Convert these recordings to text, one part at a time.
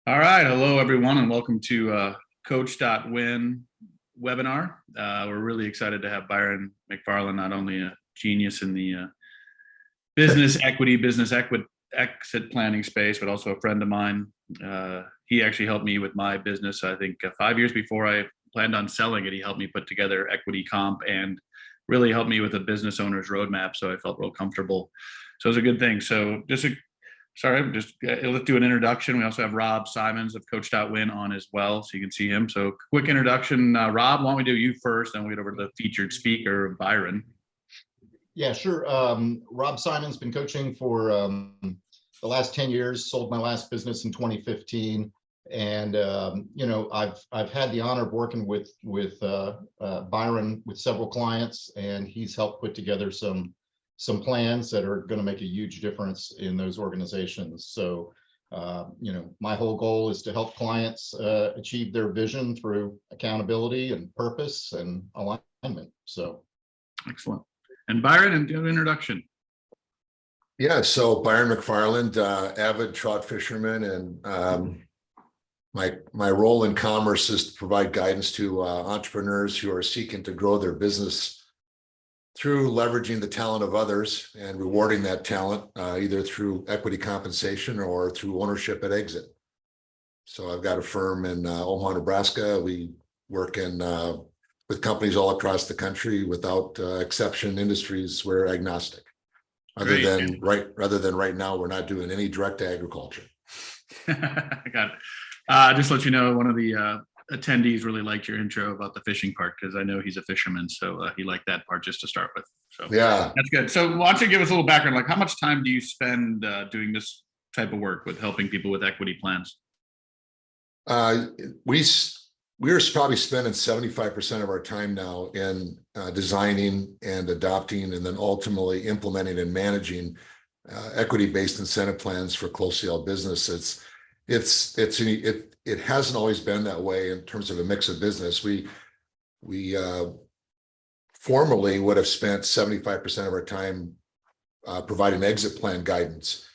All right. Hello, everyone, and welcome to COACH.WIN webinar. We're really excited to have Byron McFarland, not only a genius in the business exit planning space, but also a friend of mine. He actually helped me with my business. I think 5 years before I planned on selling it, he helped me put together equity comp and really helped me with a business owner's roadmap. So I felt real comfortable. So it was a good thing. So let's do an introduction. We also have Rob Simons of COACH.WIN on as well, so you can see him. So quick introduction. Rob, why don't we do you first, then we'll get over to the featured speaker, Byron. Yeah, sure. Rob Simons, been coaching for the last 10 years, sold my last business in 2015. And, I've had the honor of working with Byron with several clients, and he's helped put together some plans that are going to make a huge difference in those organizations. So, my whole goal is to help clients achieve their vision through accountability and purpose and alignment. So, excellent. And Byron, and do an introduction. Yeah, so Byron McFarland, avid trout fisherman, and my role in commerce is to provide guidance to entrepreneurs who are seeking to grow their business through leveraging the talent of others and rewarding that talent, either through equity compensation or through ownership at exit. So I've got a firm in Omaha, Nebraska. We work with companies all across the country. Without exception, industries, we're agnostic. Other than right now, we're not doing any direct agriculture. Got it. Just to let you know, one of the attendees really liked your intro about the fishing part, because I know he's a fisherman, so he liked that part just to start with. So yeah, that's good. So why don't you give us a little background, like how much time do you spend doing this type of work with helping people with equity plans? We're probably spending 75% of our time now in designing and adopting and then ultimately implementing and managing equity-based incentive plans for closely held business. It hasn't always been that way in terms of a mix of business. We formerly would have spent 75% of our time providing exit plan guidance.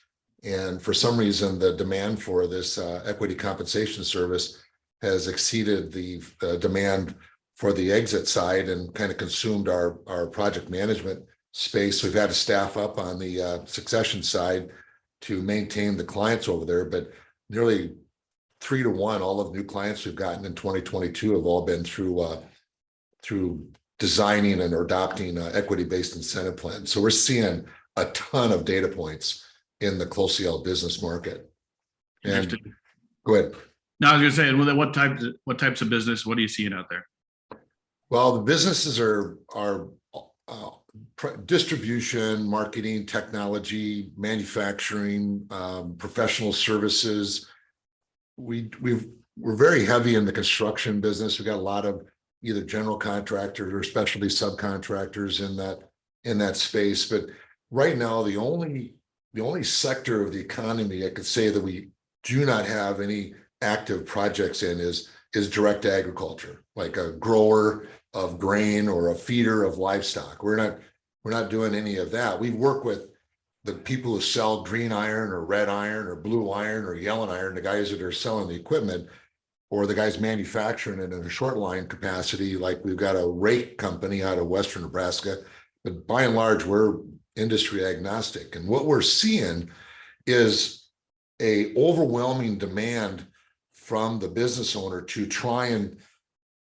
And for some reason, the demand for this equity compensation service has exceeded the demand for the exit side and kind of consumed our project management space. We've had to staff up on the succession side to maintain the clients over there, but nearly 3 to 1, all of the new clients we've gotten in 2022 have all been through designing and adopting equity-based incentive plans. So we're seeing a ton of data points in the closely held business market. And go ahead. No, I was going to say, what types of business, what are you seeing out there? Well, the businesses are distribution, marketing, technology, manufacturing, professional services. We're very heavy in the construction business. We got a lot of either general contractors or specialty subcontractors in that space. But right now, the only sector of the economy I could say that we do not have any active projects in is direct agriculture, like a grower of grain or a feeder of livestock. We're not doing any of that. We work with the people who sell green iron or red iron or blue iron or yellow iron, the guys that are selling the equipment, or the guys manufacturing it in a short line capacity, like we've got a rake company out of Western Nebraska. But by and large, we're industry agnostic. And what we're seeing is a overwhelming demand from the business owner to try and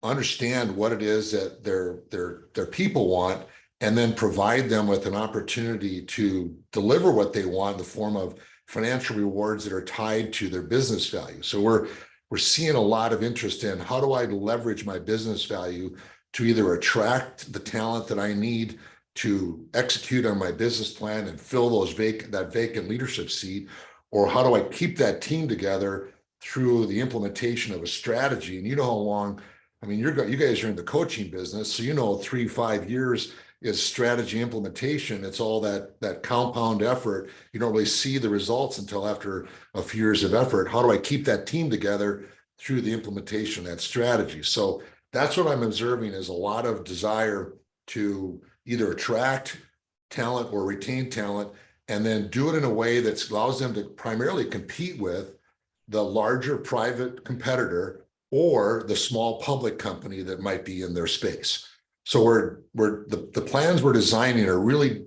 understand what it is that their people want, and then provide them with an opportunity to deliver what they want in the form of financial rewards that are tied to their business value. So we're seeing a lot of interest in how do I leverage my business value to either attract the talent that I need to execute on my business plan and fill that vacant leadership seat, or how do I keep that team together through the implementation of a strategy. And you know how long, I mean, you guys are in the coaching business, so 3-5 years is strategy implementation. It's all that compound effort. You don't really see the results until after a few years of effort. How do I keep that team together through the implementation of that strategy? So that's what I'm observing, is a lot of desire to either attract talent or retain talent, and then do it in a way that allows them to primarily compete with the larger private competitor or the small public company that might be in their space. So the plans we're designing are really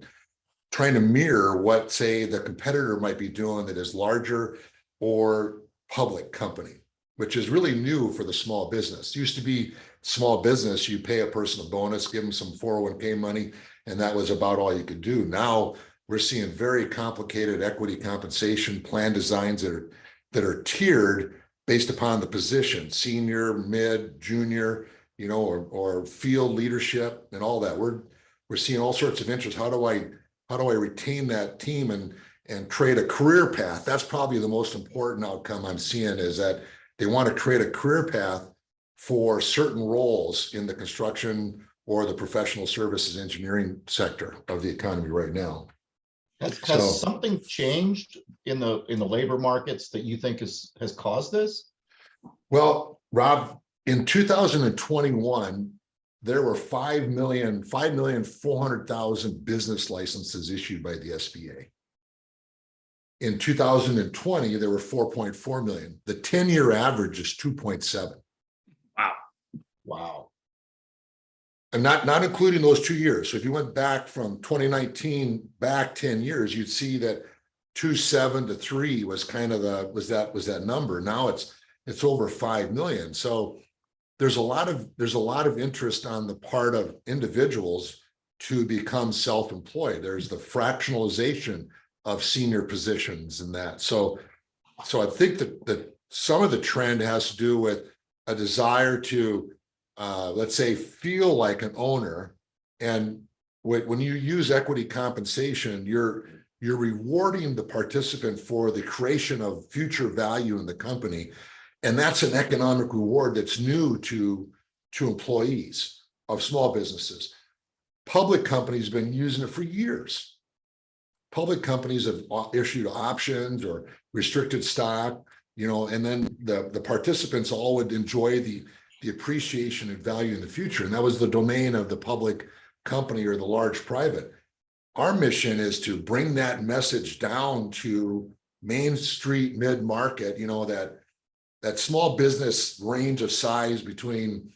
trying to mirror what, say, the competitor might be doing that is larger or public company, which is really new for the small business. It used to be small business, you pay a person a bonus, give them some 401k money, and that was about all you could do. Now we're seeing very complicated equity compensation plan designs that are tiered based upon the position, senior, mid, junior, you know, or field leadership and all that. We're seeing all sorts of interest. How do I retain that team and create a career path? That's probably the most important outcome I'm seeing, is that they want to create a career path for certain roles in the construction or the professional services engineering sector of the economy right now. Has something changed in the labor markets that you think has caused this? Well, Rob, in 2021, there were 5,400,000 business licenses issued by the SBA. In 2020, there were 4.4 million. The 10-year average is 2.7. Wow. And not including those 2 years. So if you went back from 2019 back 10 years, you'd see that 2.7 to 3 was kind of that number. Now it's over 5 million. So there's a lot of interest on the part of individuals to become self-employed. There's the fractionalization of senior positions and that. So I think that some of the trend has to do with a desire to let's say, feel like an owner. And when you use equity compensation, you're rewarding the participant for the creation of future value in the company. And that's an economic reward that's new to employees of small businesses. Public companies have been using it for years. Public companies have issued options or restricted stock, you know, and then the participants all would enjoy the appreciation and value in the future. And that was the domain of the public company or the large private. Our mission is to bring that message down to Main Street mid-market, you know, that small business range of size between,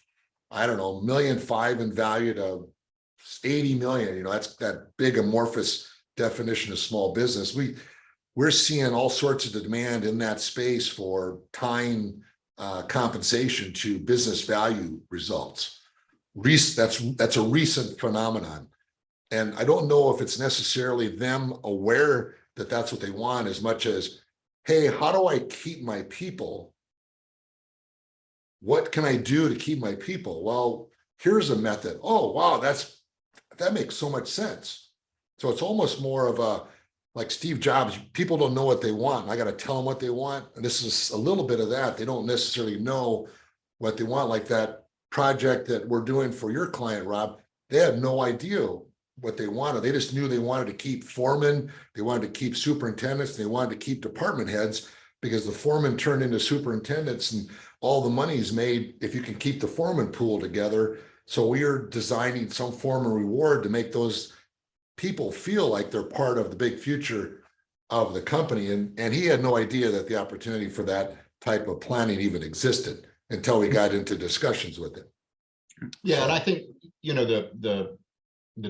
I don't know, $1.5 million in value to 80 million. You know, that's that big amorphous definition of small business. We're seeing all sorts of demand in that space for tying compensation to business value results. That's a recent phenomenon. And I don't know if it's necessarily them aware that that's what they want as much as, hey, how do I keep my people? What can I do to keep my people? Well, here's a method. Oh, wow, that makes so much sense. So it's almost more of a, like Steve Jobs, people don't know what they want. I got to tell them what they want. And this is a little bit of that. They don't necessarily know what they want. Like that project that we're doing for your client, Rob, they had no idea what they wanted. They just knew they wanted to keep foremen, they wanted to keep superintendents, they wanted to keep department heads, because the foreman turned into superintendents and all the money is made if you can keep the foreman pool together. So we are designing some form of reward to make those people feel like they're part of the big future of the company. And he had no idea that the opportunity for that type of planning even existed until we got into discussions with it. Yeah, and I think, you know, the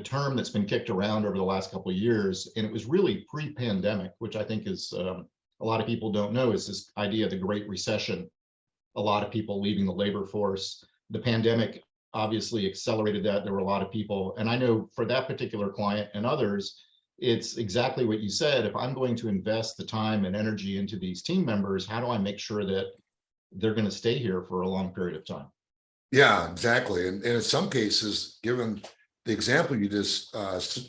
term that's been kicked around over the last couple of years, and it was really pre-pandemic, which I think is a lot of people don't know, is this idea of the Great Recession. A lot of people leaving the labor force. The pandemic obviously accelerated that. There were a lot of people, and I know for that particular client and others, it's exactly what you said. If I'm going to invest the time and energy into these team members, how do I make sure that they're going to stay here for a long period of time? Yeah, exactly. And in some cases, given the example you just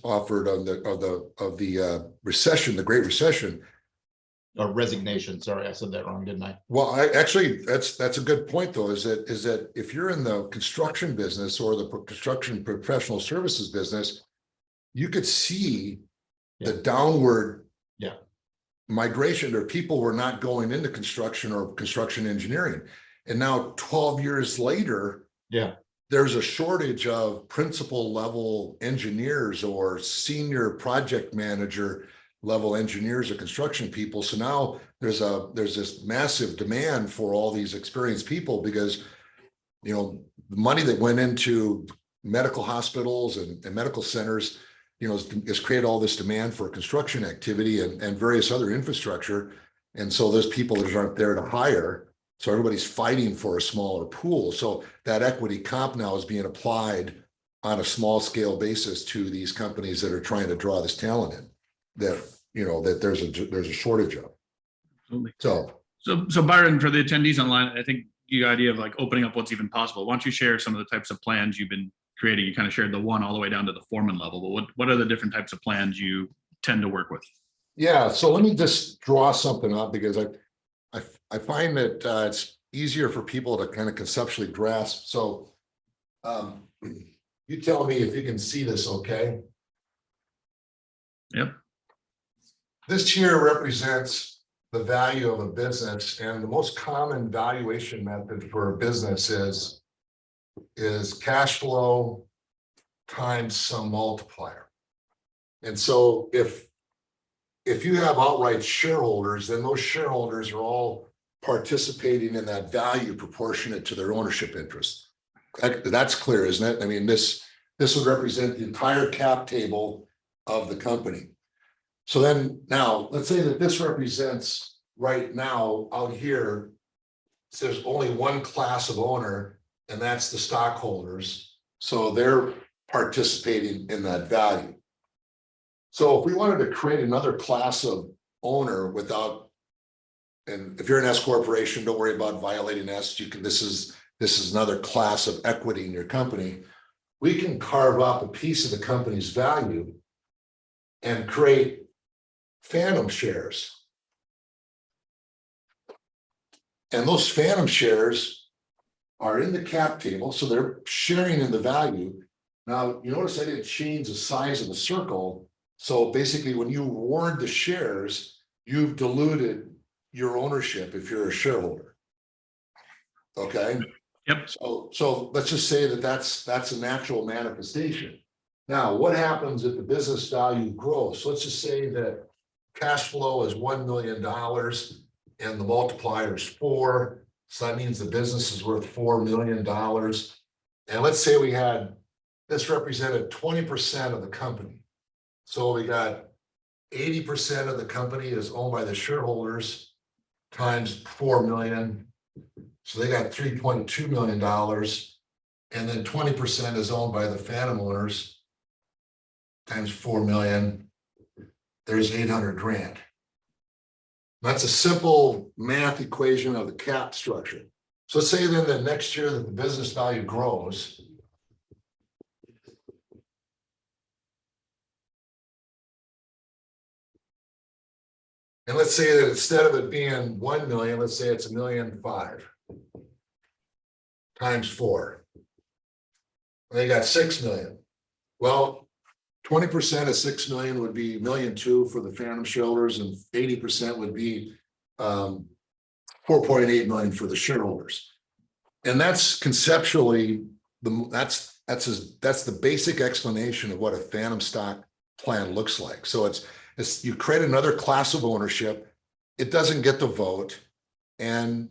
offered of the recession, the Great Recession, Or resignation. Sorry, I said that wrong, didn't I? well, actually, that's a good point, though, is that if you're in the construction business or the construction professional services business, you could see the downward migration, or people were not going into construction or construction engineering. And now 12 years later, there's a shortage of principal level engineers or senior project manager level engineers or construction people. So now there's this massive demand for all these experienced people because, you know, the money that went into medical hospitals and medical centers, you know, has created all this demand for construction activity and various other infrastructure. And so those people that aren't there to hire. So everybody's fighting for a smaller pool. So that equity comp now is being applied on a small scale basis to these companies that are trying to draw this talent in that, you know, that there's a shortage of. Absolutely. So Byron, for the attendees online, I think the idea of like opening up what's even possible. Why don't you share some of the types of plans you've been creating? You kind of shared the one all the way down to the foreman level, but what are the different types of plans you tend to work with? yeah, so let me just draw something up because I find that it's easier for people to kind of conceptually grasp. So you tell me if you can see this, okay? Yep. This here represents the value of a business, and the most common valuation method for a business is cash flow times some multiplier. And so if you have outright shareholders, then those shareholders are all participating in that value proportionate to their ownership interest. That's clear, isn't it? I mean, this would represent the entire cap table of the company. So then now let's say that this represents right now out here, so there's only one class of owner, and that's the stockholders. So they're participating in that value. So if we wanted to create another class of owner without, and if you're an S corporation, don't worry about violating S. You can, this is another class of equity in your company. We can carve up a piece of the company's value and create phantom shares. And those phantom shares are in the cap table, so they're sharing in the value. Now, you notice I didn't change the size of the circle. So basically, when you award the shares, you've diluted your ownership if you're a shareholder. Okay. Yep. So let's just say that that's a natural manifestation. Now, what happens if the business value grows? So let's just say that cash flow is $1 million and the multiplier is 4. So that means the business is worth $4 million. And let's say we had, this represented 20% of the company. So we got 80% of the company is owned by the shareholders times 4 million. So they got $3.2 million. And then 20% is owned by the phantom owners times 4 million. There's 800 grand. That's a simple math equation of the cap structure. So let's say then that next year that the business value grows. And let's say that instead of it being 1 million, let's say it's 1.5 million times 4. They got 6 million. Well, 20% of 6 million would be 1.2 million for the phantom shareholders, and 80% would be 4.8 million for the shareholders. And that's conceptually that's the basic explanation of what a phantom stock plan looks like. So it's you create another class of ownership. It doesn't get the vote, and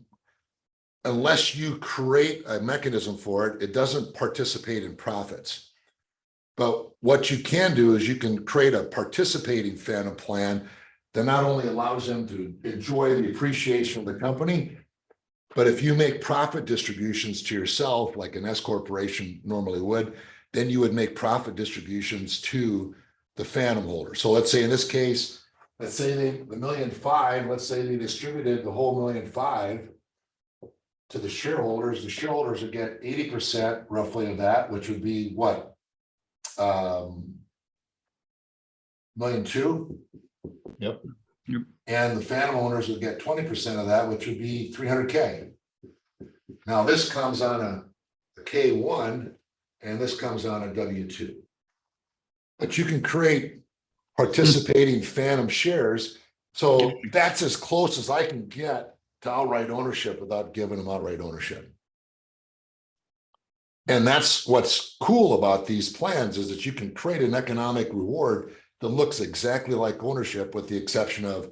unless you create a mechanism for it, it doesn't participate in profits. But what you can do is you can create a participating phantom plan that not only allows them to enjoy the appreciation of the company, but if you make profit distributions to yourself, like an S corporation normally would, then you would make profit distributions to the phantom holder. So let's say in this case, let's say the 1.5 million, let's say they distributed the whole 1.5 million to the shareholders. The shareholders would get 80% roughly of that, which would be what? 1.2 million. Yep. And the phantom owners would get 20% of that, which would be 300K. Now this comes on a K1 and this comes on a W2. But you can create participating phantom shares. So that's as close as I can get to outright ownership without giving them outright ownership. And that's what's cool about these plans, is that you can create an economic reward that looks exactly like ownership, with the exception of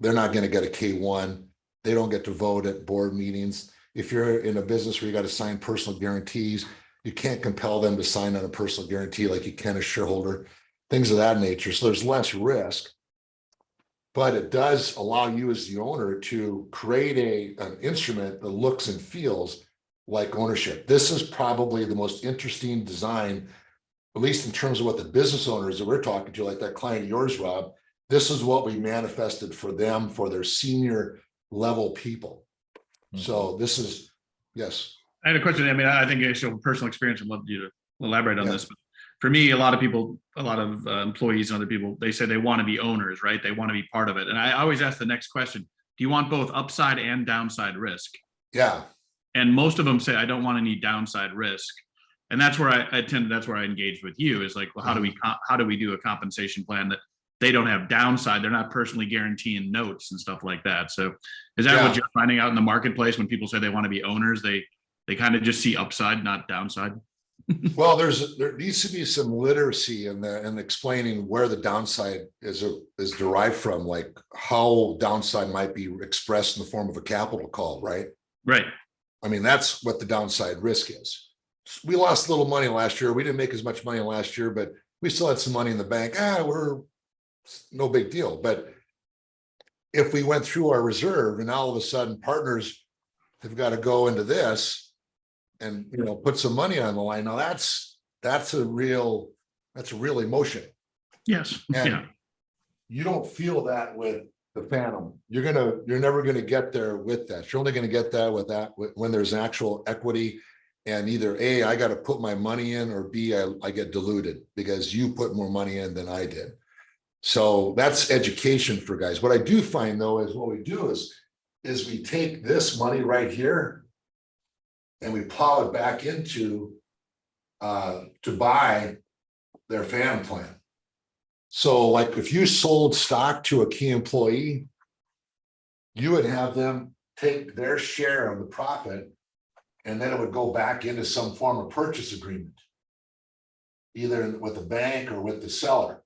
they're not going to get a K-1. They don't get to vote at board meetings. If you're in a business where you got to sign personal guarantees, you can't compel them to sign on a personal guarantee like you can a shareholder, things of that nature. So there's less risk, but it does allow you as the owner to create an instrument that looks and feels like ownership. This is probably the most interesting design, at least in terms of what the business owners that we're talking to, like that client of yours, Rob. This is what we manifested for them, for their senior level people. So this is, yes. I had a question. I mean, I think it's a personal experience. I'd love you to elaborate on Yeah. this. But for me, a lot of people, a lot of employees and other people, they say they want to be owners, right? They want to be part of it. And I always ask the next question, do you want both upside and downside risk? Yeah. And most of them say, I don't want any downside risk. And that's where that's where I engaged with you, is like, well, how do we do a compensation plan that they don't have downside? They're not personally guaranteeing notes and stuff like that. So is that what you're finding out in the marketplace when people say they want to be owners? They kind of just see upside, not downside. Well, there needs to be some literacy in explaining where the downside is derived from, like how downside might be expressed in the form of a capital call, right? Right. I mean, that's what the downside risk is. We lost a little money last year. We didn't make as much money last year, but we still had some money in the bank. We're no big deal. But if we went through our reserve and all of a sudden partners have got to go into this and, you know, put some money on the line. Now that's a real emotion. Yes. And yeah. You don't feel that with the Phantom. You're never going to get there with that. You're only going to get that when there's actual equity, and either A, I got to put my money in, or B, I get diluted because you put more money in than I did. So that's education for guys. What I do find though is what we do is we take this money right here and we plow it back into to buy their Phantom plan. So like if you sold stock to a key employee, you would have them take their share of the profit, and then it would go back into some form of purchase agreement, either with the bank or with the seller.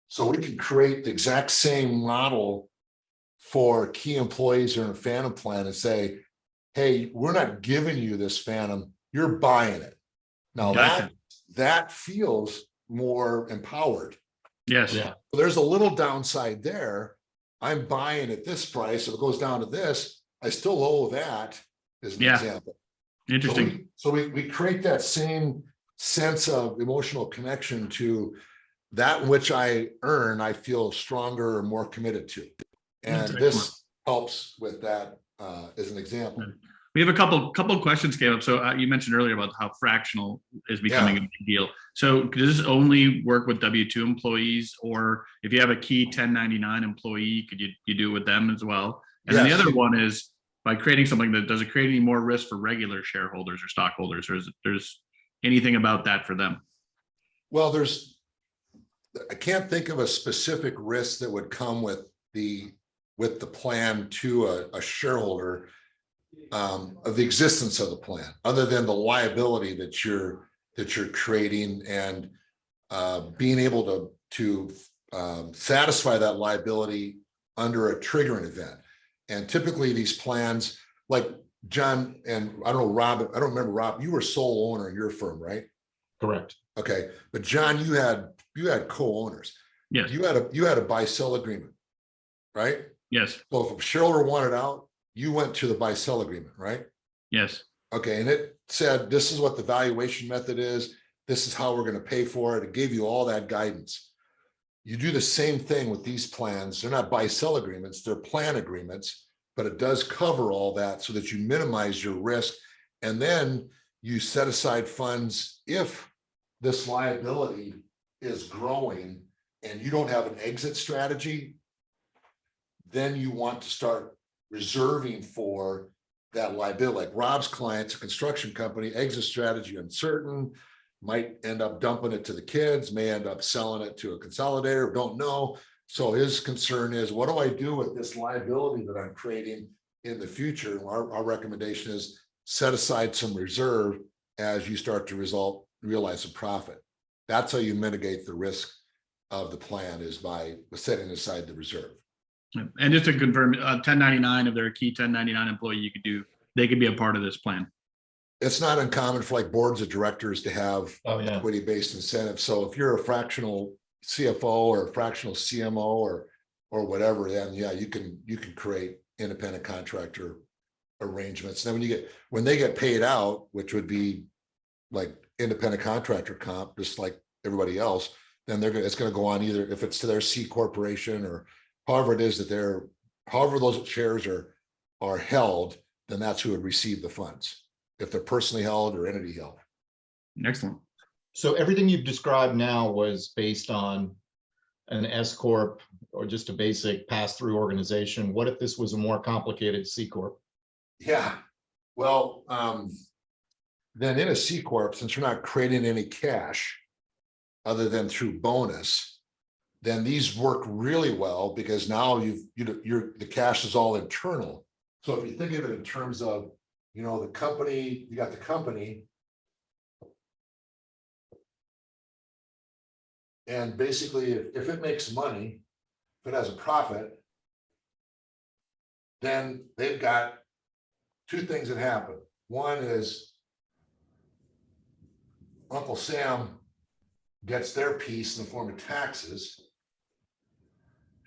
So we can create the exact same model for key employees or a Phantom plan and say, hey, we're not giving you this Phantom, you're buying it. Now that feels more empowered. Yes. Yeah. There's a little downside there. I'm buying at this price. If it goes down to this, I still owe that, as an example. Interesting. So we create that same sense of emotional connection to that which I earn, I feel stronger or more committed to. And this helps with that as an example. We have a couple of questions came up. So you mentioned earlier about how fractional is becoming a big deal. So does this only work with W-2 employees, or if you have a key 1099 employee, could you do it with them as well? And then the other one is, by creating something that does it create any more risk for regular shareholders or stockholders, or is there's anything about that for them? Well, I can't think of a specific risk that would come with the plan to a shareholder of the existence of the plan, other than the liability that you're creating, and being able to satisfy that liability under a triggering event. And typically these plans, like John, and I don't know, Rob, I don't remember, Rob, you were sole owner in your firm, right? Correct. Okay. But John, you had co-owners. Yes. You had a buy-sell agreement, right? Yes. So if a shareholder wanted out, you went to the buy-sell agreement, right? Yes. Okay. And it said, this is what the valuation method is. This is how we're going to pay for it. It gave you all that guidance. You do the same thing with these plans. They're not buy-sell agreements, they're plan agreements, but it does cover all that so that you minimize your risk. And then you set aside funds if this liability is growing and you don't have an exit strategy, then you want to start reserving for that liability. Like Rob's client's a construction company, exit strategy uncertain, might end up dumping it to the kids, may end up selling it to a consolidator, don't know. So his concern is, what do I do with this liability that I'm creating in the future? Our recommendation is set aside some reserve as you start to realize a profit. That's how you mitigate the risk of the plan, is by setting aside the reserve. And just to confirm, 1099, if they're a key 1099 employee, they could be a part of this plan. It's not uncommon for like boards of directors to have Oh, yeah. equity-based incentives. So if you're a fractional CFO or a fractional CMO or whatever, then yeah, you can create independent contractor arrangements. Then when they get paid out, which would be like independent contractor comp, just like everybody else, then it's going to go on, either if it's to their C corporation or however it is that however those shares are held, then that's who would receive the funds, if they're personally held or entity held. Excellent. So everything you've described now was based on an S-Corp or just a basic pass-through organization. What if this was a more complicated C-Corp? Yeah, well, then in a C Corp, since you're not creating any cash other than through bonus, then these work really well, because now the cash is all internal. So if you think of it in terms of, the company, you got the company, and basically if it makes money, if it has a profit, then they've got two things that happen. One is Uncle Sam gets their piece in the form of taxes,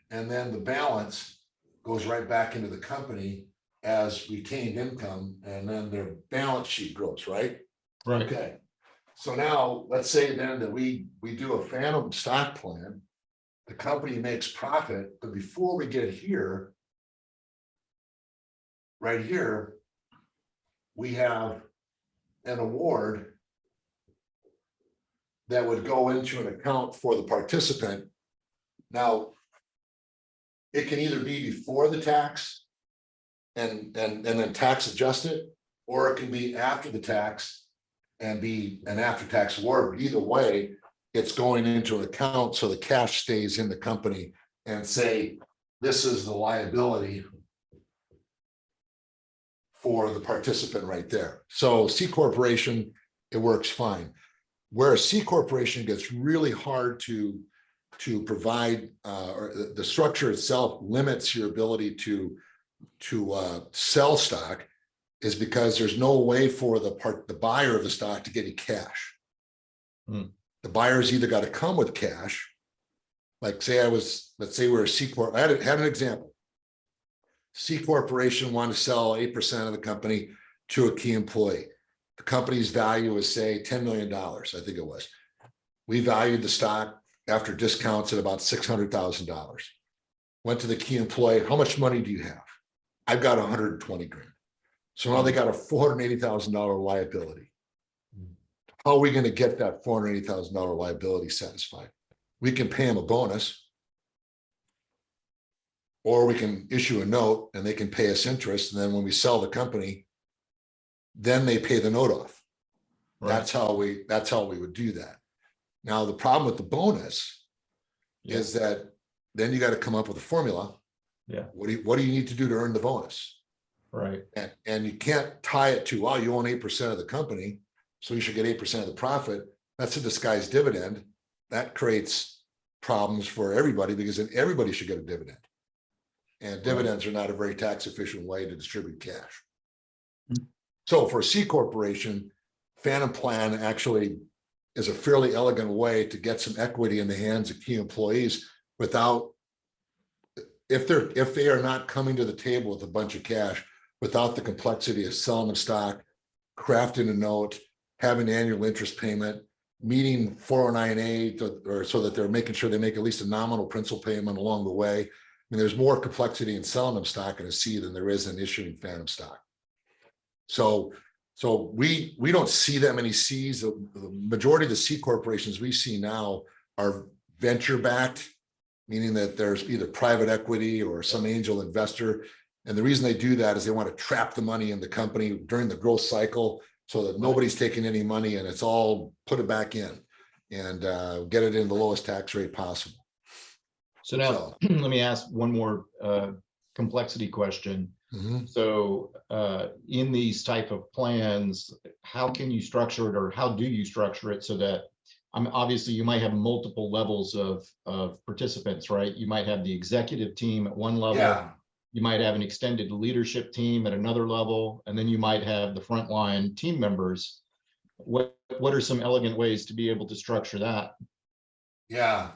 and then the balance goes right back into the company as retained income, and then their balance sheet grows, right? Right. Okay. So now let's say then that we do a phantom stock plan, the company makes profit, but before we get here, right here, we have an award that would go into an account for the participant. Now, it can either be before the tax and then tax adjusted, or it can be after the tax and be an after-tax award. But either way, it's going into an account, so the cash stays in the company, and say, this is the liability for the participant right there. So C corporation, it works fine. Where a C corporation gets really hard to provide, or the structure itself limits your ability to sell stock, is because there's no way for the buyer of the stock to get any cash. The buyer's either got to come with cash, like let's say we're a C Corp. I had an example. C corporation wanted to sell 8% of the company to a key employee. The company's value is, say, $10 million, I think it was. We valued the stock after discounts at about $600,000. Went to the key employee, how much money do you have? I've got 120 grand. So now they got a $480,000 liability. How are we going to get that $480,000 liability satisfied? We can pay them a bonus, or we can issue a note and they can pay us interest. And then when we sell the company, then they pay the note off. Right. That's how we would do that. Now, the problem with the bonus is that then you got to come up with a formula. Yeah. What do you need to do to earn the bonus? Right. And you can't tie it to, you own 8% of the company, so you should get 8% of the profit. That's a disguised dividend. That creates problems for everybody, because then everybody should get a dividend. And dividends are not a very tax efficient way to distribute cash. So for a C corporation, phantom plan actually is a fairly elegant way to get some equity in the hands of key employees without, if they are not coming to the table with a bunch of cash, without the complexity of selling them stock, crafting a note, having annual interest payment, meeting 409A, or so that they're making sure they make at least a nominal principal payment along the way. I mean, there's more complexity in selling them stock in a C than there is in issuing phantom stock. So we don't see that many Cs. The majority of the C corporations we see now are venture backed, meaning that there's either private equity or some angel investor. And the reason they do that is they want to trap the money in the company during the growth cycle, so that nobody's taking any money, and it's all put it back in and get it in the lowest tax rate possible. So now let me ask one more complexity question. So in these type of plans, how can you structure it, or how do you structure it so that obviously you might have multiple levels of participants, right? You might have the executive team at one level. Yeah. You might have an extended leadership team at another level, and then you might have the frontline team members. What are some elegant ways to be able to structure that? Yeah.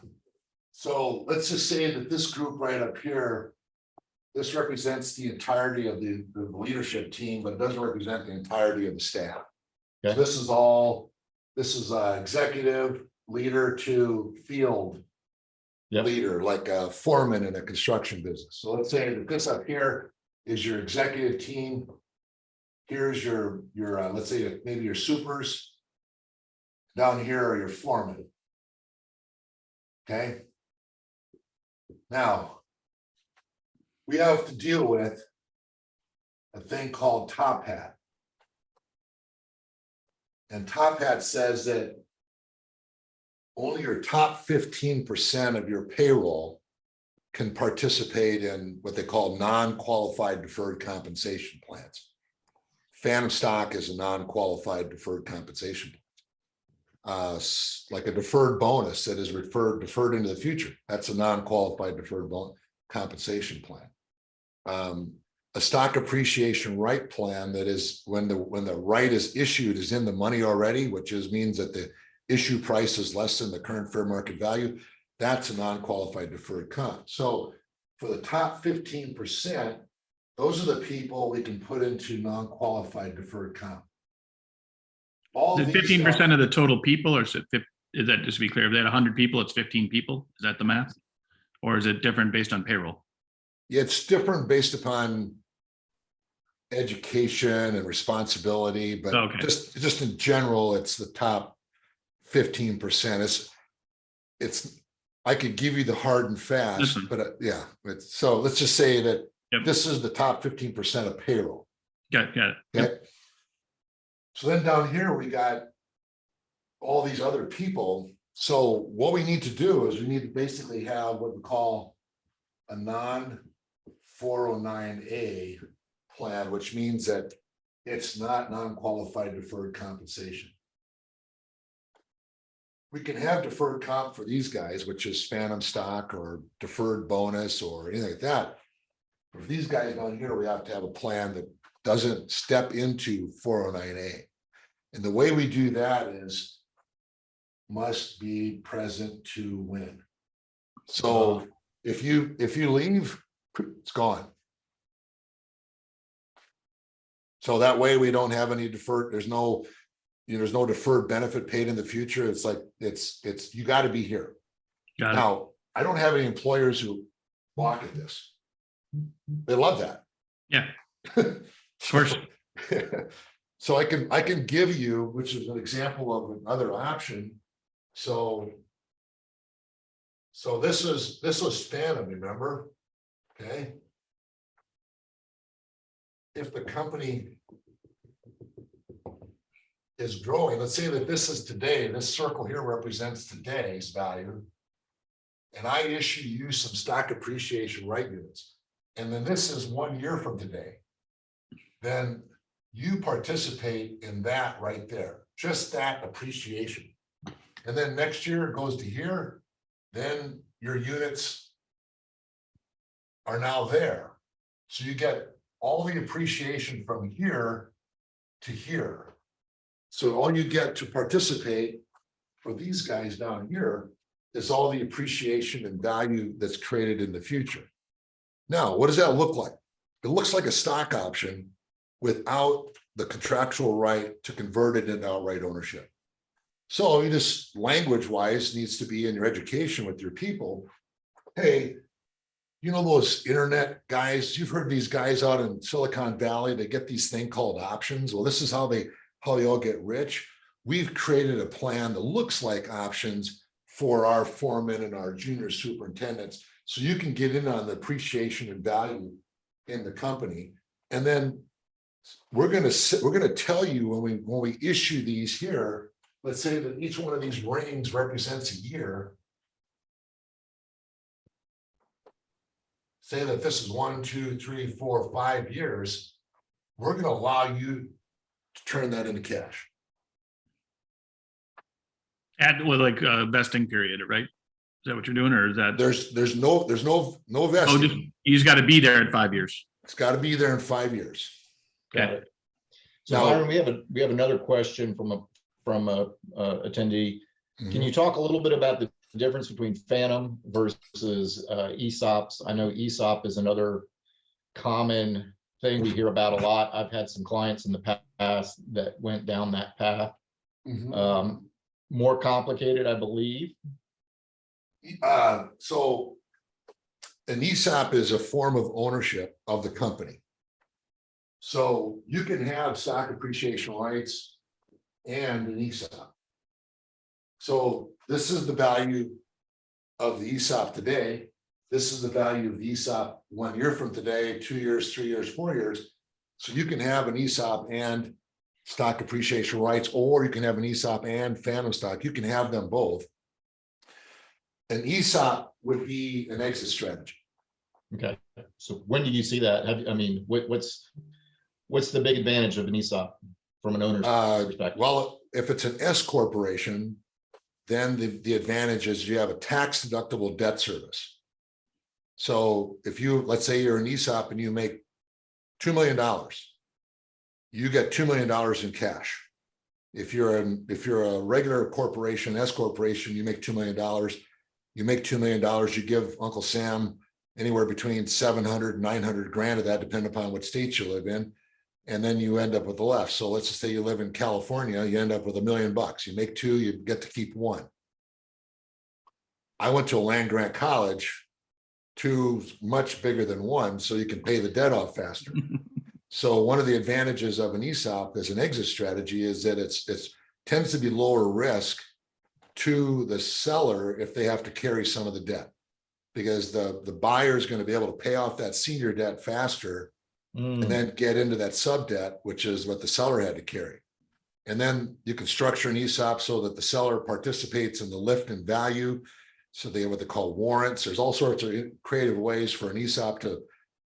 So let's just say that this group right up here, this represents the entirety of the leadership team, but it doesn't represent the entirety of the staff. Okay. So this is executive leader to field leader, like a foreman in a construction business. So let's say that this up here is your executive team. Here's your let's say maybe your supers. Down here are your foremen. Okay. Now, we have to deal with a thing called Top Hat. And Top Hat says that only your top 15% of your payroll can participate in what they call non-qualified deferred compensation plans. Phantom stock is a non-qualified deferred compensation plan. Like a deferred bonus that is deferred into the future. That's a non-qualified deferred compensation plan. A stock appreciation right plan that is when the right is issued is in the money already, which means that the issue price is less than the current fair market value. That's a non-qualified deferred comp. So for the top 15%, those are the people we can put into non-qualified deferred comp. Is it 15% of the total people, or is that, just to be clear, if they had 100 people, it's 15 people? Is that the math? Or is it different based on payroll? It's different based upon education and responsibility, but just in general, it's the top 15%. It's I could give you the hard and fast, but yeah. So let's just say that this is the top 15% of payroll. Got it. Okay. So then down here, we got all these other people. So what we need to do is we need to basically have what we call a non-409A plan, which means that it's not non-qualified deferred compensation. We can have deferred comp for these guys, which is phantom stock or deferred bonus or anything like that. For these guys down here, we have to have a plan that doesn't step into 409A. And the way we do that is must be present to win. So if you leave, it's gone. So that way we don't have any deferred, there's no deferred benefit paid in the future. It's like it's you got to be here. Now, I don't have any employers who balk at this. They love that. Yeah. Of course. So I can give you, which is an example of another option. So this was phantom, remember? Okay. If the company is growing, let's say that this is today, this circle here represents today's value, and I issue you some stock appreciation right units, and then this is 1 year from today, then you participate in that right there, just that appreciation. And then next year it goes to here, then your units are now there. So you get all the appreciation from here to here. So all you get to participate for these guys down here is all the appreciation and value that's created in the future. Now, what does that look like? It looks like a stock option without the contractual right to convert it into outright ownership. So you just language-wise needs to be in your education with your people. Hey, you know those internet guys, you've heard these guys out in Silicon Valley, they get these things called options. Well, this is how they all get rich. We've created a plan that looks like options for our foremen and our junior superintendents. So you can get in on the appreciation and value in the company. And then we're going to tell you when we issue these here, let's say that each one of these rings represents a year. Say that this is 1, 2, 3, 4, 5 years. We're going to allow you to turn that into cash. At with like a vesting period, right? Is that what you're doing, or is that There's no oh, vesting. you just got to be there at 5 years? It's got to be there in 5 years. Got Okay. it. So Now- Byron, we have another question from a attendee. Can you talk a little bit about the difference between Phantom versus ESOPs? I know ESOP is another common thing we hear about a lot. I've had some clients in the past that went down that path. More complicated, I believe. So an ESOP is a form of ownership of the company. So you can have stock appreciation rights and an ESOP. So this is the value of the ESOP today. This is the value of the ESOP 1 year from today, 2 years, 3 years, 4 years. So you can have an ESOP and stock appreciation rights, or you can have an ESOP and phantom stock. You can have them both. An ESOP would be an exit strategy. Okay. So when do you see that? What's the big advantage of an ESOP from an owner's perspective? Well, if it's an S corporation, then the advantage is you have a tax deductible debt service. So if let's say you're an ESOP and you make $2 million, you get $2 million in cash. If you're a regular corporation, S corporation, you make $2 million. You make $2 million, you give Uncle Sam anywhere between 700 and 900 grand of that, depending upon what state you live in. And then you end up with the left. So let's just say you live in California, you end up with $1 million. You make 2, you get to keep 1. I went to a land grant college. 2's much bigger than 1, so you can pay the debt off faster. So one of the advantages of an ESOP as an exit strategy is that it tends to be lower risk to the seller if they have to carry some of the debt, because the buyer is going to be able to pay off that senior debt faster and then get into that sub debt, which is what the seller had to carry. And then you can structure an ESOP so that the seller participates in the lift in value. So they have what they call warrants. There's all sorts of creative ways for an ESOP to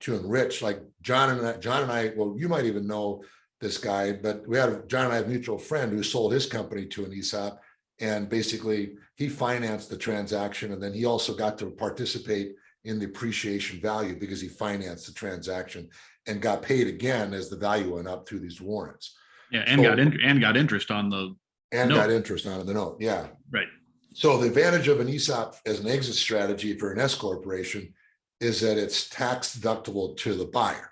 enrich. Like John and I, well, you might even know this guy, but John and I have a mutual friend who sold his company to an ESOP, and basically he financed the transaction, and then he also got to participate in the appreciation value because he financed the transaction and got paid again as the value went up through these warrants. Yeah, and got interest on the note. Got interest on the note. Yeah, right. So the advantage of an ESOP as an exit strategy for an S corporation is that it's tax deductible to the buyer.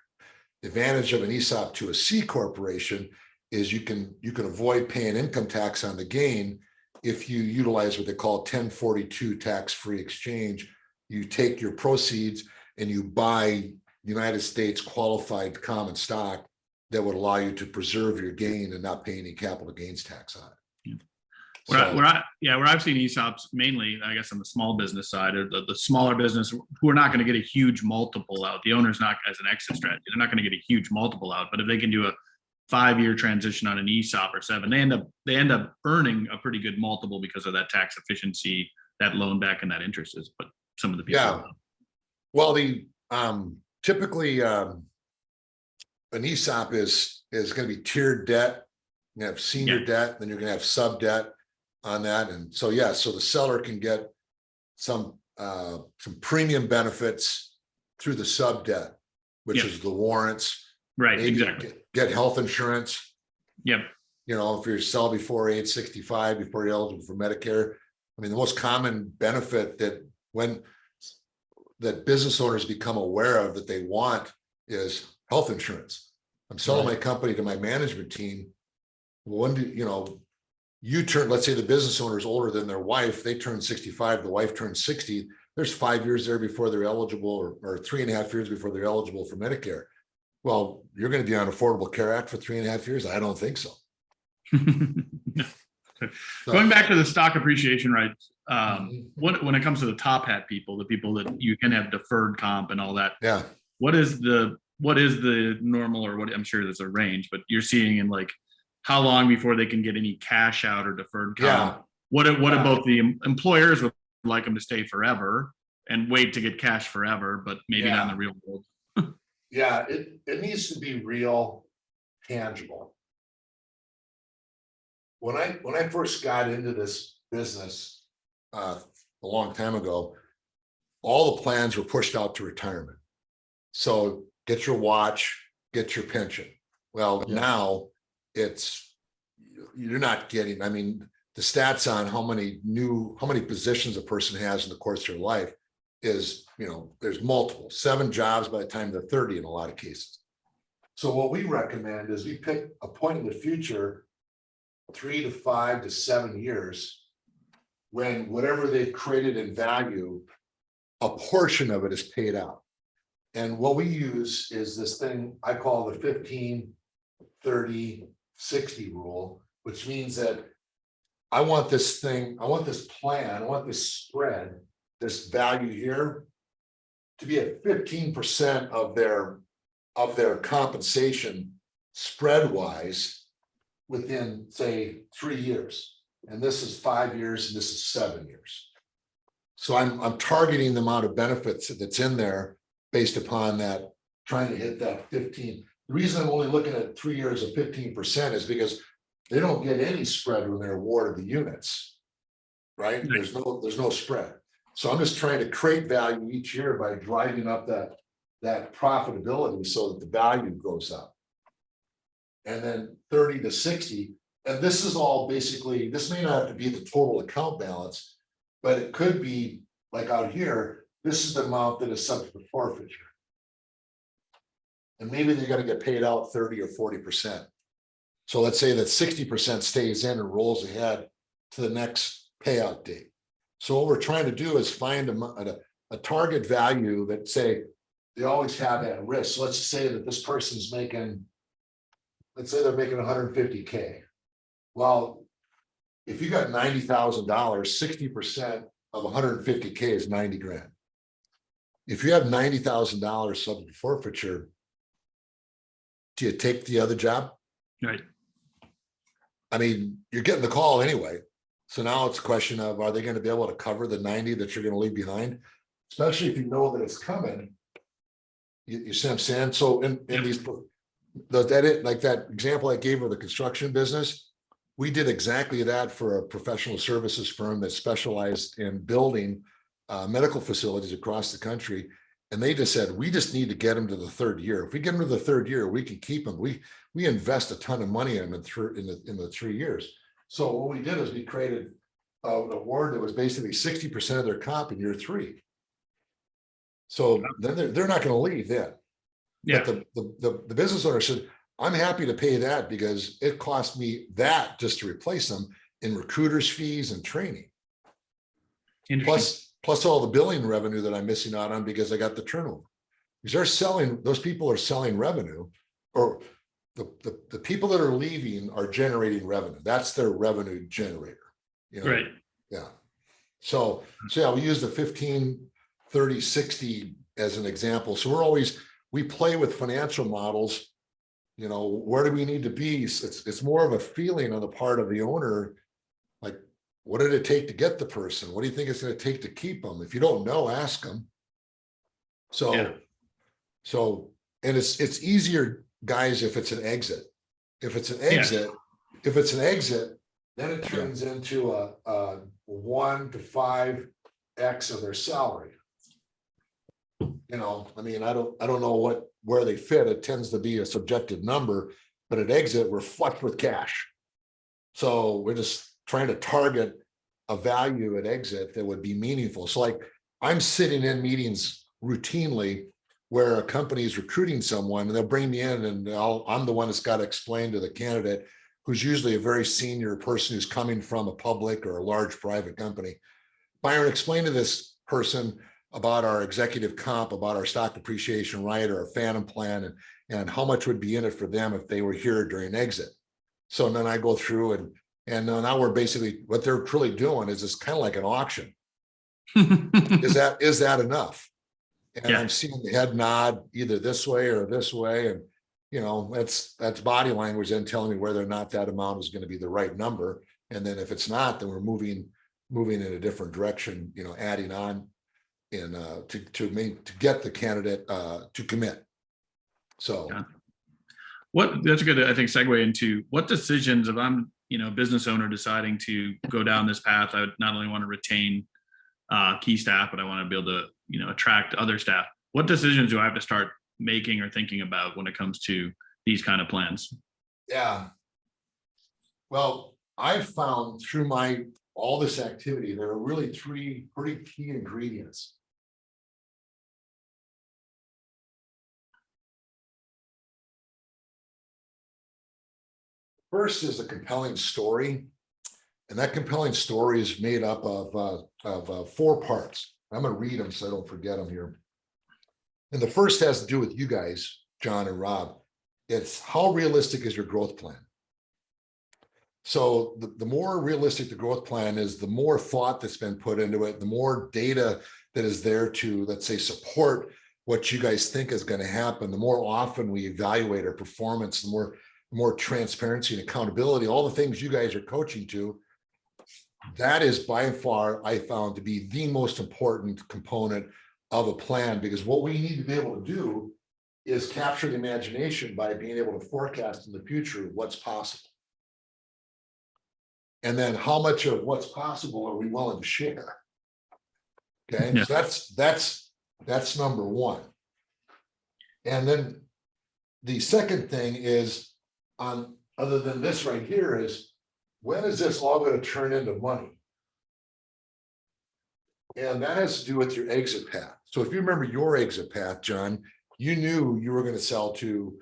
The advantage of an ESOP to a C corporation is you can avoid paying income tax on the gain if you utilize what they call 1042 tax-free exchange. You take your proceeds and you buy United States qualified common stock that would allow you to preserve your gain and not pay any capital gains tax on it. Yeah. Where I've seen ESOPs mainly, I guess, on the small business side, or the smaller business who are not going to get a huge multiple out. The owner's not, as an exit strategy, they're not going to get a huge multiple out. But if they can do a 5-year transition on an ESOP or 7, they end up earning a pretty good multiple because of that tax efficiency, that loan back, and that interest is. But some of the people, yeah. Well, the typically an ESOP is going to be tiered debt. You have senior debt, then you're going to have sub debt on that. And so, so the seller can get some premium benefits through the sub debt, which is the warrants. Right. Maybe exactly. Get health insurance. Yep. You know, if you sell before age 65, before you're eligible for Medicare. I mean, the most common benefit that business owners become aware of that they want is health insurance. I'm selling my company to my management team. When you turn, let's say the business owner is older than their wife, they turn 65, the wife turns 60. There's 5 years there before they're eligible, or 3.5 years before they're eligible for Medicare. Well, you're going to be on Affordable Care Act for 3.5 years? I don't think so. Going back to the stock appreciation rights, when it comes to the top hat people, the people that you can have deferred comp and all that. Yeah. What is the normal, or what, I'm sure there's a range, but you're seeing in like how long before they can get any cash out or deferred comp? What about the employers would like them to stay forever and wait to get cash forever, but maybe not in the real world? Yeah, it needs to be real, tangible. When I first got into this business a long time ago, all the plans were pushed out to retirement. So get your watch, get your pension. Well, Yeah. now you're not getting, I mean, the stats on how many positions a person has in the course of their life is, there's multiple, 7 jobs by the time they're 30 in a lot of cases. So what we recommend is we pick a point in the future, 3 to 5 to 7 years, when whatever they've created in value, a portion of it is paid out. And what we use is this thing I call the 15, 30, 60 rule, which means that I want this plan, I want this spread, this value here to be at 15% of their compensation spread wise within, say, 3 years. And this is 5 years and this is 7 years. So I'm targeting the amount of benefits that's in there based upon that, trying to hit that 15. The reason I'm only looking at 3 years of 15% is because they don't get any spread when they're awarded the units, right? There's no spread. So I'm just trying to create value each year by driving up that profitability so that the value goes up. And then 30 to 60, and this is all basically, this may not have to be the total account balance, but it could be like out here, this is the amount that is subject to forfeiture. And maybe they're going to get paid out 30 or 40%. So let's say that 60% stays in and rolls ahead to the next payout date. So what we're trying to do is find a target value that, say, they always have at risk. So let's say that this person's making, let's say they're making 150K. Well, if you got $90,000, 60% of 150K is 90 grand. If you have $90,000 subject to forfeiture, do you take the other job? Right. I mean, you're getting the call anyway. So now it's a question of, are they going to be able to cover the 90 that you're going to leave behind? Especially if you know that it's coming. You see what I'm saying? So in these, like that example I gave of the construction business, we did exactly that for a professional services firm that specialized in building medical facilities across the country. And they just said, we just need to get them to the 3rd year. If we get them to the 3rd year, we can keep them. We invest a ton of money in them in the 3 years. So what we did is we created an award that was basically 60% of their comp in year 3. So then they're not going to leave then. Yeah. But the business owner said, I'm happy to pay that because it cost me that just to replace them in recruiters' fees and training. Plus all the billing revenue that I'm missing out on because I got the turnover. Because those people are selling revenue, or the people that are leaving are generating revenue. That's their revenue generator. Right. Yeah. So yeah, we use the 15, 30, 60 as an example. So we play with financial models. Where do we need to be? It's more of a feeling on the part of the owner. Like, what did it take to get the person? What do you think it's going to take to keep them? If you don't know, ask them. So it's easier, guys, if it's an exit. If it's an exit, then it turns into a 1 to 5x of their salary. I mean, I don't know where they fit. It tends to be a subjective number, but at exit, we're flush with cash. So we're just trying to target a value at exit that would be meaningful. So like, I'm sitting in meetings routinely where a company is recruiting someone and they'll bring me in and I'm the one that's got to explain to the candidate, who's usually a very senior person who's coming from a public or a large private company. Byron, explain to this person about our executive comp, about our stock depreciation right, or a phantom plan, and how much would be in it for them if they were here during exit. So then I go through and now we're basically, what they're truly doing is it's kind of like an auction. Is that enough? And I'm seeing the head nod either this way or this way. And, that's body language then telling me whether or not that amount is going to be the right number. And then if it's not, then we're moving in a different direction, adding on to get the candidate to commit. So that's a good, I think, segue into what decisions, if I'm, business owner deciding to go down this path, I would not only want to retain key staff, but I want to be able to, attract other staff. What decisions do I have to start making or thinking about when it comes to these kind of plans? Yeah. Well, I've found through all this activity, there are really three pretty key ingredients. First is a compelling story. And that compelling story is made up of 4 parts. I'm going to read them so I don't forget them here. And the first has to do with you guys, John and Rob. It's how realistic is your growth plan? So the more realistic the growth plan is, the more thought that's been put into it, the more data that is there to, let's say, support what you guys think is going to happen, the more often we evaluate our performance, the more transparency and accountability, all the things you guys are coaching to. That is by far, I found, to be the most important component of a plan, because what we need to be able to do is capture the imagination by being able to forecast in the future what's possible. And then how much of what's possible are we willing to share? Okay, Yeah. So that's number one. And then the second thing is, other than this right here, is when is this all going to turn into money? And that has to do with your exit path. So if you remember your exit path, John, you knew you were going to sell to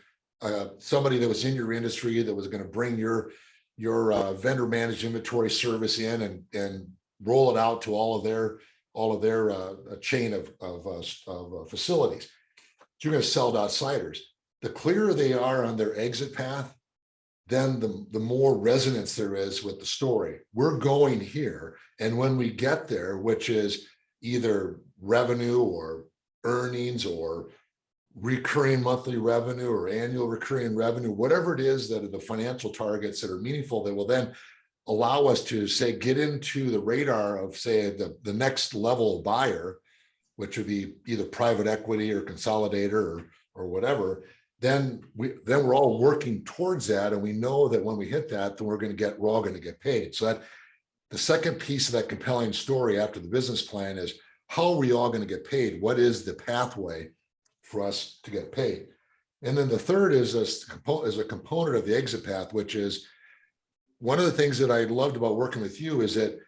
somebody that was in your industry, that was going to bring your vendor managed inventory service in and roll it out to all of their chain of facilities. So you're going to sell to outsiders. The clearer they are on their exit path, then the more resonance there is with the story. We're going here, and when we get there, which is either revenue or earnings or recurring monthly revenue or annual recurring revenue, whatever it is that are the financial targets that are meaningful, that will then allow us to, say, get into the radar of, say, the next level buyer, which would be either private equity or consolidator or whatever. Then we're all working towards that, and we know that when we hit that, then we're all going to get paid. So that the second piece of that compelling story after the business plan is, how are we all going to get paid? What is the pathway for us to get paid? And then the third is a component of the exit path, which is one of the things that I loved about working with you, is that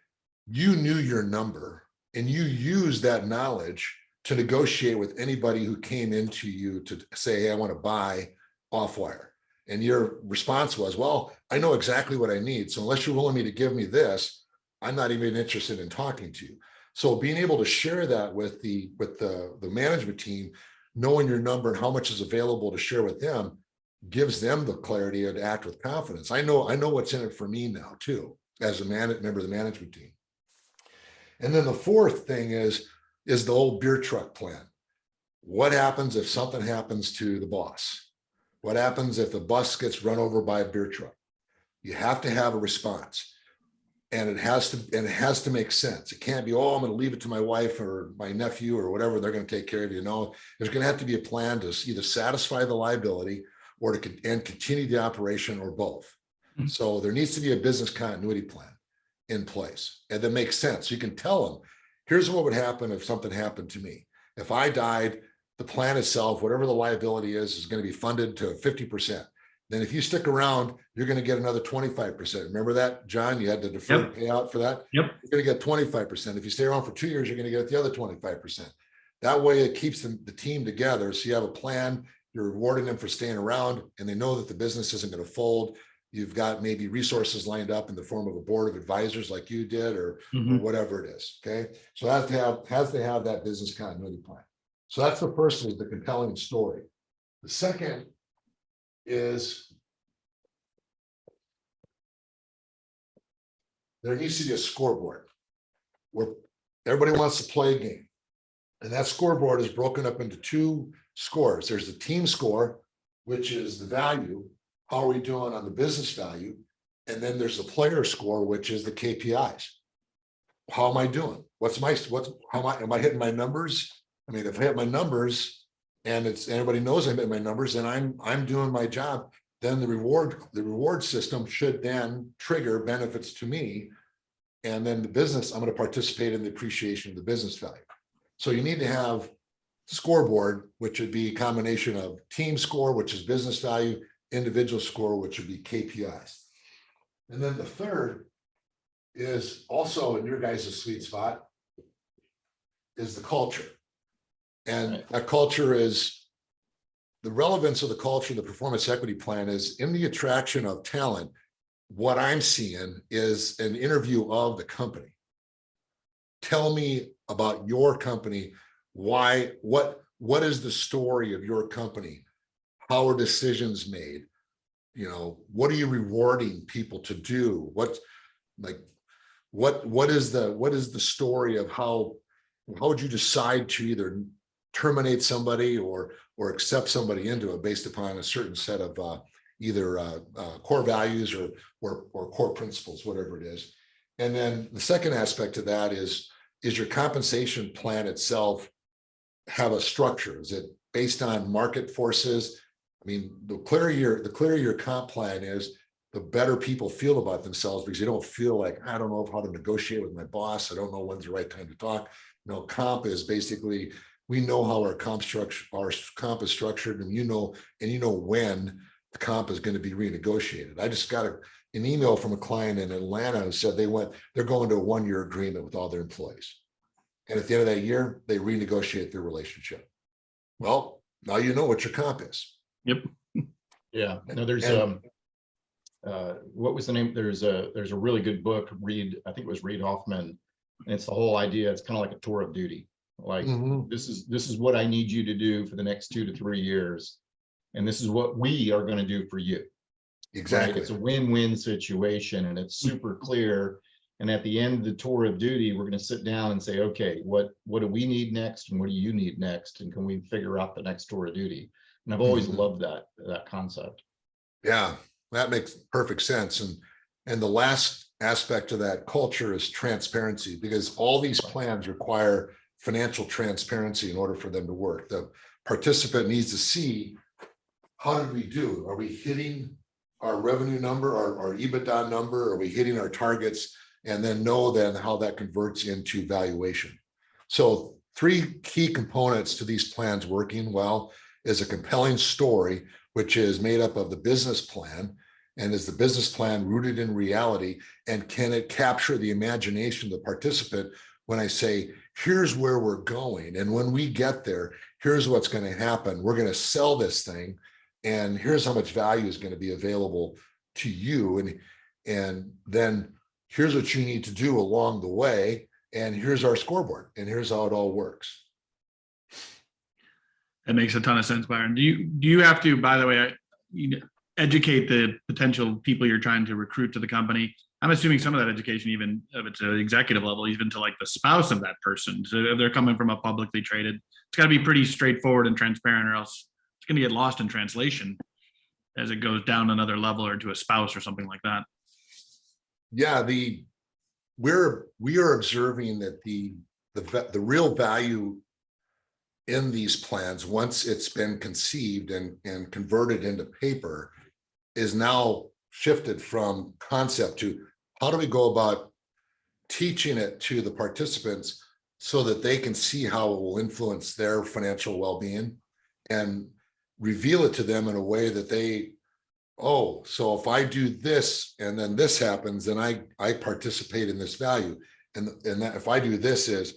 you knew your number and you used that knowledge to negotiate with anybody who came into you to say, hey, I want to buy Offwire. And your response was, well, I know exactly what I need. So unless you're willing to give me this, I'm not even interested in talking to you. So being able to share that with the management team, knowing your number and how much is available to share with them, gives them the clarity to act with confidence. I know what's in it for me now too, as a member of the management team. And then the fourth thing is the old beer truck plan. What happens if something happens to the boss? What happens if the bus gets run over by a beer truck? You have to have a response. And it has to make sense. It can't be, oh, I'm going to leave it to my wife or my nephew or whatever, they're going to take care of you. No, there's going to have to be a plan to either satisfy the liability or and continue the operation, or both. Mm-hmm. So there needs to be a business continuity plan in place, and that makes sense. You can tell them, here's what would happen if something happened to me. If I died, the plan itself, whatever the liability is going to be funded to 50%. Then if you stick around, you're going to get another 25%. Remember that, John? You had the deferred payout for that? Yep. You're going to get 25%. If you stay around for 2 years, you're going to get the other 25%. That way it keeps the team together. So you have a plan, you're rewarding them for staying around, and they know that the business isn't going to fold. You've got maybe resources lined up in the form of a board of advisors like you did, or whatever it is. Okay. So it has to have that business continuity plan. So that's the first, is the compelling story. The second is there needs to be a scoreboard where everybody wants to play a game. And that scoreboard is broken up into 2 scores. There's the team score, which is the value. How are we doing on the business value? And then there's the player score, which is the KPIs. How am I doing? Am I hitting my numbers? I mean, if I hit my numbers and everybody knows I'm hitting my numbers, then I'm doing my job, then the reward system should then trigger benefits to me. And then the business, I'm going to participate in the appreciation of the business value. So you need to have scoreboard, which would be a combination of team score, which is business value, individual score, which would be KPIs. And then the third is also in your guys' sweet spot is the culture. And that culture is the relevance of the culture, the performance equity plan is in the attraction of talent. What I'm seeing is an interview of the company. Tell me about your company. Why, what is the story of your company? How are decisions made? You know, what are you rewarding people to do? What is the story of how would you decide to either terminate somebody or accept somebody into it based upon a certain set of either core values or core principles, whatever it is. And then the second aspect of that is your compensation plan itself have a structure? Is it based on market forces? I mean, the clearer your comp plan is, the better people feel about themselves, because you don't feel like, I don't know how to negotiate with my boss. I don't know when's the right time to talk. No, comp is basically, we know how our comp is structured, and you know when the comp is going to be renegotiated. I just got an email from a client in Atlanta who said they're going to a 1-year agreement with all their employees. And at the end of that year, they renegotiate their relationship. Well, now you know what your comp is. Yep. Yeah. No, there's what was the name? There's a really good book, I think it was Reid Hoffman. And it's the whole idea. It's kind of like a tour of duty. Like this is what I need you to do for the next 2 to 3 years. And this is what we are going to do for you. Exactly. Right? It's a win-win situation, and it's super clear. And at the end of the tour of duty, we're going to sit down and say, okay, what do we need next? And what do you need next? And can we figure out the next tour of duty? And I've always loved that concept. Yeah, that makes perfect sense. And the last aspect of that culture is transparency, because all these plans require financial transparency in order for them to work. The participant needs to see, how did we do? Are we hitting our revenue number, our EBITDA number? Are we hitting our targets? And then know then how that converts into valuation. So 3 key components to these plans working well is a compelling story, which is made up of the business plan. And is the business plan rooted in reality? And can it capture the imagination of the participant when I say, here's where we're going? And when we get there, here's what's going to happen. We're going to sell this thing. And here's how much value is going to be available to you. And then here's what you need to do along the way. And here's our scoreboard. And here's how it all works. That makes a ton of sense, Byron. Do you have to, by the way, educate the potential people you're trying to recruit to the company? I'm assuming some of that education, even if it's an executive level, even to like the spouse of that person. So if they're coming from a publicly traded, it's got to be pretty straightforward and transparent, or else it's going to get lost in translation as it goes down another level or to a spouse or something like that. Yeah, we are observing that the real value in these plans, once it's been conceived and converted into paper, is now shifted from concept to how do we go about teaching it to the participants so that they can see how it will influence their financial well-being, and reveal it to them in a way that they, oh, so if I do this and then this happens, then I participate in this value. And that if I do this is,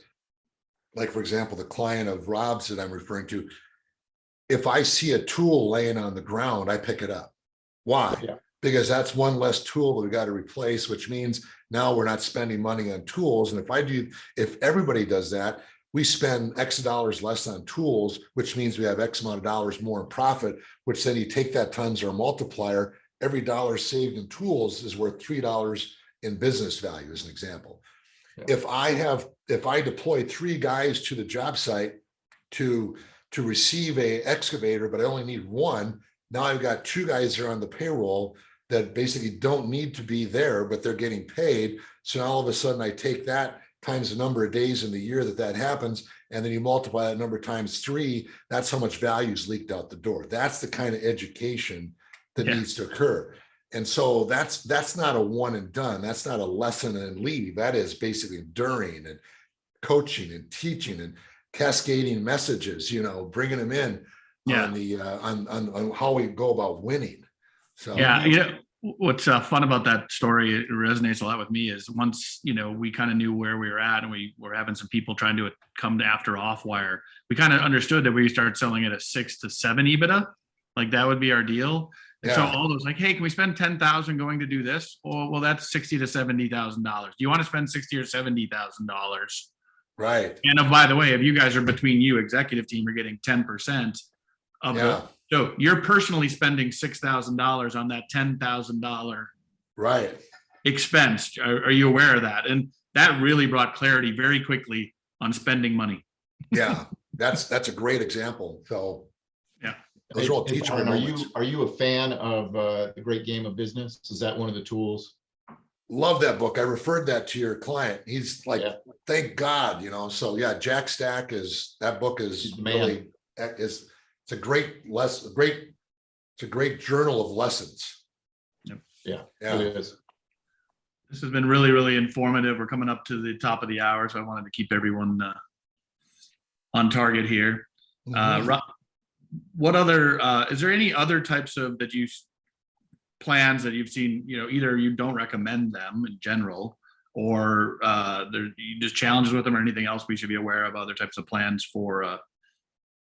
like, for example, the client of Rob's that I'm referring to, if I see a tool laying on the ground, I pick it up. Why? Yeah. Because that's one less tool that we got to replace, which means now we're not spending money on tools. And if everybody does that, we spend X dollars less on tools, which means we have X amount of dollars more in profit, which then you take that times our multiplier. Every dollar saved in tools is worth $3 in business value, as an example. Yeah. If I deploy 3 guys to the job site to receive a excavator, but I only need 1, now I've got 2 guys there on the payroll that basically don't need to be there, but they're getting paid. So now all of a sudden I take that times the number of days in the year that happens, and then you multiply that number times 3, that's how much value is leaked out the door. That's the kind of education that Yeah. needs to occur. And so that's not a one and done. That's not a lesson and leave. That is basically during and coaching and teaching and cascading messages, bringing them in on the on how we go about winning. So Yeah, what's fun about that story, it resonates a lot with me, is once we kind of knew where we were at, and we were having some people trying to come after Offwire, we kind of understood that we start selling at a 6 to 7 EBITDA, like that would be our deal. And so all those like, hey, can we spend 10,000 going to do this? Oh, well, that's $60,000 to $70,000. Do you want to spend $60,000 or $70,000? right. And by the way, if you guys are between you, executive team, you're getting 10% of the. So you're personally spending $6,000 on that $10,000 right expense. Are you aware of that? And that really brought clarity very quickly on spending money. Yeah, that's a great example. So yeah, those are all teachable moments. Are you a fan of The Great Game of Business? Is that one of the tools? Love that book. I referred that to your client. He's like, thank God, So yeah, Jack Stack that book is really it's a great lesson, it's a great journal of lessons. Yep. Yeah, it is. This has been really, really informative. We're coming up to the top of the hour, so I wanted to keep everyone on target here. Rob, what other is there any other types of plans that you've seen, either you don't recommend them in general, or there just challenges with them, or anything else we should be aware of, other types of plans for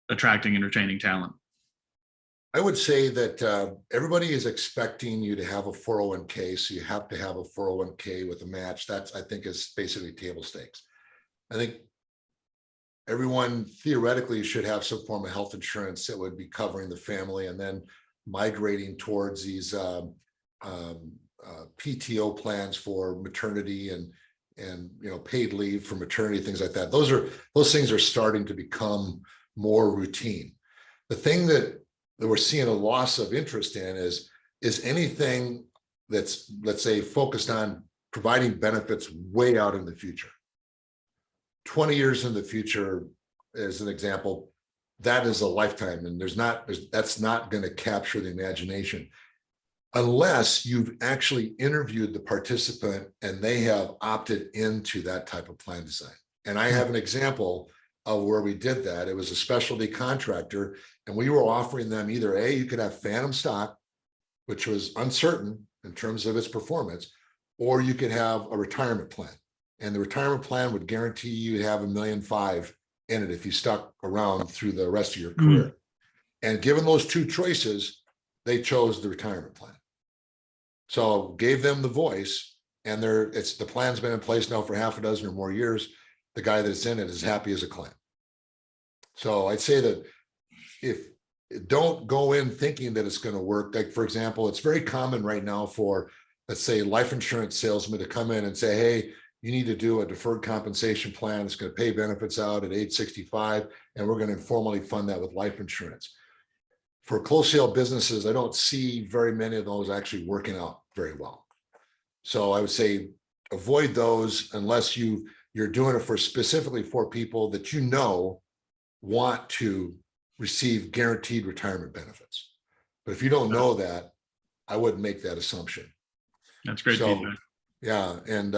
attracting and retaining talent? I would say that everybody is expecting you to have a 401k, so you have to have a 401k with a match. I think is basically table stakes. I think everyone theoretically should have some form of health insurance that would be covering the family, and then migrating towards these PTO plans for maternity and paid leave for maternity, things like that. Those things are starting to become more routine. The thing that we're seeing a loss of interest in is anything that's, let's say, focused on providing benefits way out in the future. 20 years in the future, as an example, that is a lifetime, and that's not going to capture the imagination unless you've actually interviewed the participant and they have opted into that type of plan design. And I have an example of where we did that. It was a specialty contractor, and we were offering them either you could have phantom stock, which was uncertain in terms of its performance, or you could have a retirement plan. And the retirement plan would guarantee you to have $1.5 million in it if you stuck around through the rest of your career. And given those two choices, they chose the retirement plan. So gave them the voice, and the plan's been in place now for half a dozen or more years. The guy that's in it is happy as a clam. So I'd say that don't go in thinking that it's going to work. Like, for example, it's very common right now for, let's say, life insurance salesmen to come in and say, hey, you need to do a deferred compensation plan. It's going to pay benefits out at age 65, and we're going to informally fund that with life insurance. For close sale businesses, I don't see very many of those actually working out very well. So I would say avoid those unless you're doing it specifically for people that want to receive guaranteed retirement benefits. But if you don't know that, I wouldn't make that assumption. That's great feedback. Yeah, and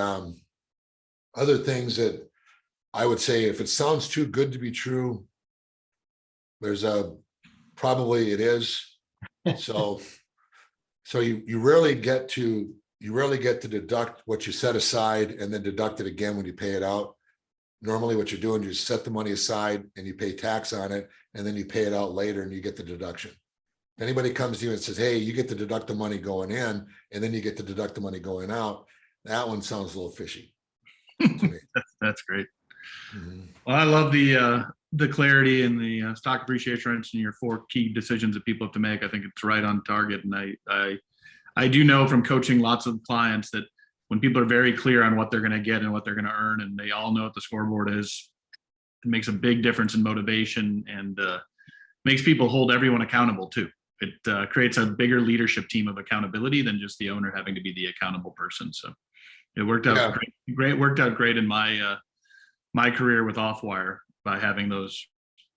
other things that I would say, if it sounds too good to be true, probably it is. So you rarely get to deduct what you set aside and then deduct it again when you pay it out. Normally what you're doing, you set the money aside and you pay tax on it, and then you pay it out later and you get the deduction. If anybody comes to you and says, hey, you get to deduct the money going in and then you get to deduct the money going out, that one sounds a little fishy to me. That's great. Well, I love the clarity and the stock appreciation and your 4 key decisions that people have to make. I think it's right on target. And I do know from coaching lots of clients that when people are very clear on what they're going to get and what they're going to earn, and they all know what the scoreboard is, it makes a big difference in motivation, and makes people hold everyone accountable too. It creates a bigger leadership team of accountability than just the owner having to be the accountable person. So it worked out great. Worked out great in my career with Offwire by having those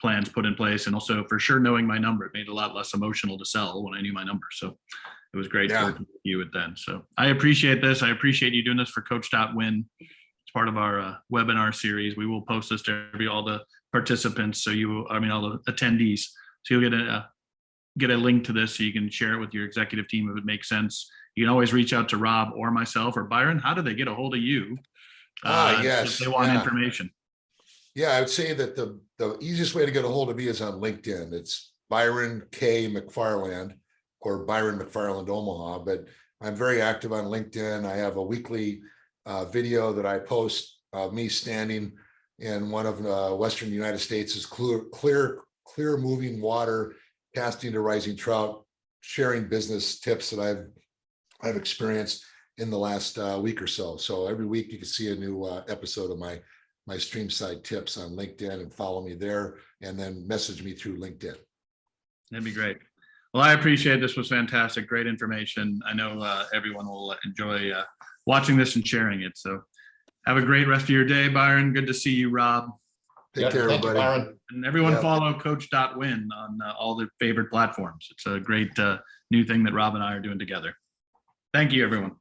plans put in place, and also for sure knowing my number. It made it a lot less emotional to sell when I knew my number. So it was great Yeah. working with you at then. So I appreciate this. I appreciate you doing this for COACH.WIN. It's part of our webinar series. We will post this to all the participants. So all the attendees. So you'll get a link to this so you can share it with your executive team if it makes sense. You can always reach out to Rob or myself or Byron. How do they get a hold of you? Yes. If they want information. Yeah, I would say that the easiest way to get a hold of me is on LinkedIn. It's Byron K. McFarland or Byron McFarland Omaha, but I'm very active on LinkedIn. I have a weekly video that I post of me standing in one of Western United States is clear moving water, casting to rising trout, sharing business tips that I've experienced in the last week or so. So every week you can see a new episode of my Streamside tips on LinkedIn, and follow me there, and then message me through LinkedIn. That'd be great. Well, I appreciate it. This was fantastic. Great information. I know everyone will enjoy watching this and sharing it. So have a great rest of your day, Byron. Good to see you, Rob. Take care, thank you, everybody. Byron. And everyone Yep. follow COACH.WIN on all their favorite platforms. It's a great new thing that Rob and I are doing together. Thank you, everyone.